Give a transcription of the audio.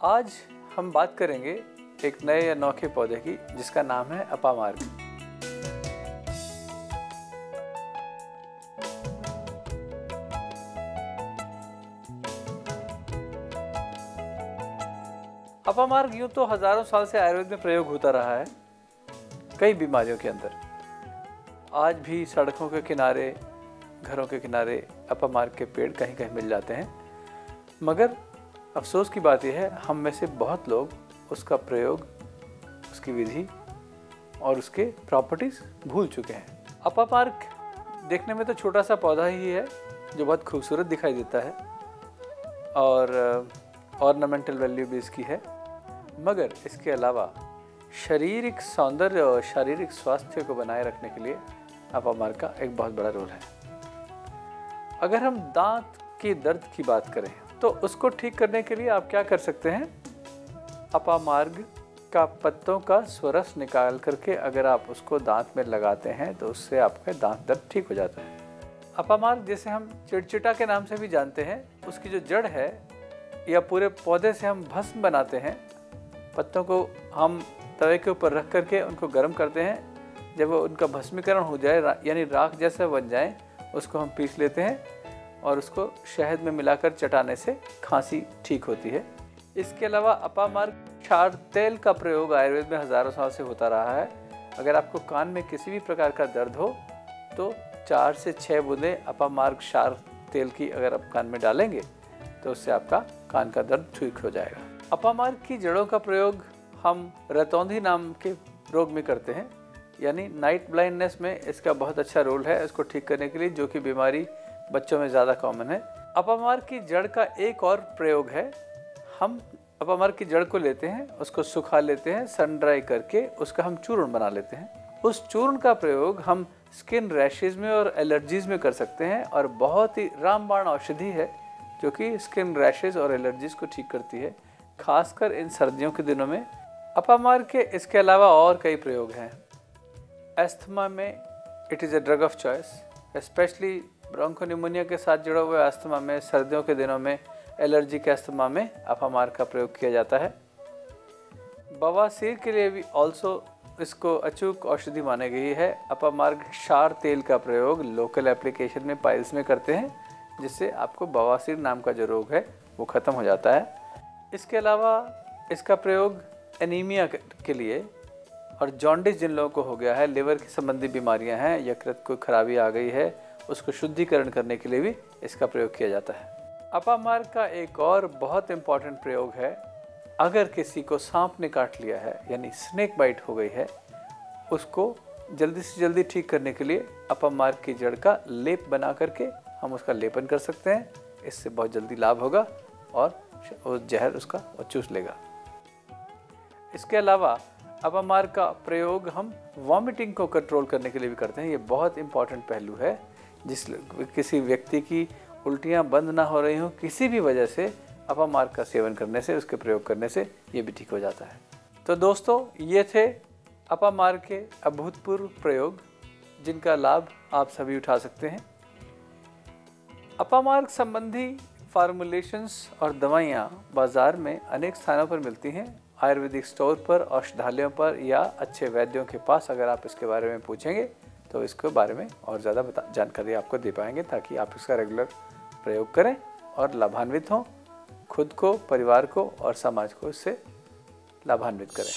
आज हम बात करेंगे एक नए अनोखे पौधे की जिसका नाम है अपामार्ग। अपामार्ग यूं तो हजारों साल से आयुर्वेद में प्रयोग होता रहा है कई बीमारियों के अंदर। आज भी सड़कों के किनारे, घरों के किनारे अपामार्ग के पेड़ कहीं कहीं मिल जाते हैं, मगर अफसोस की बात यह है हम में से बहुत लोग उसका प्रयोग, उसकी विधि और उसके प्रॉपर्टीज भूल चुके हैं। अपामार्ग देखने में तो छोटा सा पौधा ही है जो बहुत खूबसूरत दिखाई देता है और ऑर्नामेंटल वैल्यू भी इसकी है, मगर इसके अलावा शारीरिक सौंदर्य और शारीरिक स्वास्थ्य को बनाए रखने के लिए अपामार्ग का एक बहुत बड़ा रोल है। अगर हम दांत के दर्द की बात करें तो उसको ठीक करने के लिए आप क्या कर सकते हैं, अपामार्ग का पत्तों का स्वरस निकाल करके अगर आप उसको दांत में लगाते हैं तो उससे आपका दांत दर्द ठीक हो जाता है। अपामार्ग जिसे हम चिड़चिटा के नाम से भी जानते हैं, उसकी जो जड़ है या पूरे पौधे से हम भस्म बनाते हैं। पत्तों को हम तवे के ऊपर रख करके उनको गर्म करते हैं, जब वो उनका भस्मीकरण हो जाए यानी राख जैसा बन जाए, उसको हम पीस लेते हैं और उसको शहद में मिलाकर चटाने से खांसी ठीक होती है। इसके अलावा अपामार्ग क्षार तेल का प्रयोग आयुर्वेद में हजारों साल से होता रहा है। अगर आपको कान में किसी भी प्रकार का दर्द हो तो 4 से 6 बूंदें अपामार्ग क्षार तेल की अगर आप कान में डालेंगे तो उससे आपका कान का दर्द ठीक हो जाएगा। अपामार्ग की जड़ों का प्रयोग हम रतौंधी नाम के रोग में करते हैं, यानी नाइट ब्लाइंडनेस में इसका बहुत अच्छा रोल है इसको ठीक करने के लिए, जो कि बीमारी बच्चों में ज़्यादा कॉमन है। अपामार्ग की जड़ का एक और प्रयोग है, हम अपामार्ग की जड़ को लेते हैं, उसको सुखा लेते हैं, सन ड्राई करके उसका हम चूर्ण बना लेते हैं। उस चूर्ण का प्रयोग हम स्किन रैशेज में और एलर्जीज में कर सकते हैं और बहुत ही रामबाण औषधि है जो कि स्किन रैशेज और एलर्जीज को ठीक करती है, खासकर इन सर्दियों के दिनों में। अपामार्ग के इसके अलावा और कई प्रयोग हैं। एस्थमा में it is a drug of choice, specially bronchopneumonia के साथ जुड़ा हुआ अस्थमा में, सर्दियों के दिनों में, एलर्जिक अस्थमा में अपामार्ग का प्रयोग किया जाता है। बवासीर के लिए भी ऑल्सो इसको अचूक औषधि मानी गई है। अपामार्ग क्षार तेल का प्रयोग लोकल एप्लीकेशन में पाइल्स में करते हैं, जिससे आपको बवासीर नाम का जो रोग है वो ख़त्म हो जाता है। इसके अलावा इसका प्रयोग एनीमिया के लिए और जॉन्डिस जिन लोगों को हो गया है, लिवर की संबंधी बीमारियां हैं, यकृत को खराबी आ गई है, उसको शुद्धिकरण करने के लिए भी इसका प्रयोग किया जाता है। अपामार्ग का एक और बहुत इम्पॉर्टेंट प्रयोग है, अगर किसी को सांप ने काट लिया है यानी स्नेक बाइट हो गई है, उसको जल्दी से जल्दी ठीक करने के लिए अपामार्ग की जड़ का लेप बना करके हम उसका लेपन कर सकते हैं। इससे बहुत जल्दी लाभ होगा और जहर उसका चूस लेगा। इसके अलावा अपामार्ग का प्रयोग हम वॉमिटिंग को कंट्रोल करने के लिए भी करते हैं। ये बहुत इंपॉर्टेंट पहलू है। किसी व्यक्ति की उल्टियाँ बंद ना हो रही हो किसी भी वजह से, अपामार्ग का सेवन करने से, उसके प्रयोग करने से ये भी ठीक हो जाता है। तो दोस्तों, ये थे अपामार्ग के अभूतपूर्व प्रयोग जिनका लाभ आप सभी उठा सकते हैं। अपामार्ग संबंधी फार्मूलेशंस और दवाइयाँ बाज़ार में अनेक स्थानों पर मिलती हैं, आयुर्वेदिक स्टोर पर, औषधालयों पर या अच्छे वैद्यों के पास। अगर आप इसके बारे में पूछेंगे तो इसके बारे में और ज़्यादा जानकारी आपको दे पाएंगे, ताकि आप इसका रेगुलर प्रयोग करें और लाभान्वित हों, खुद को, परिवार को और समाज को इससे लाभान्वित करें।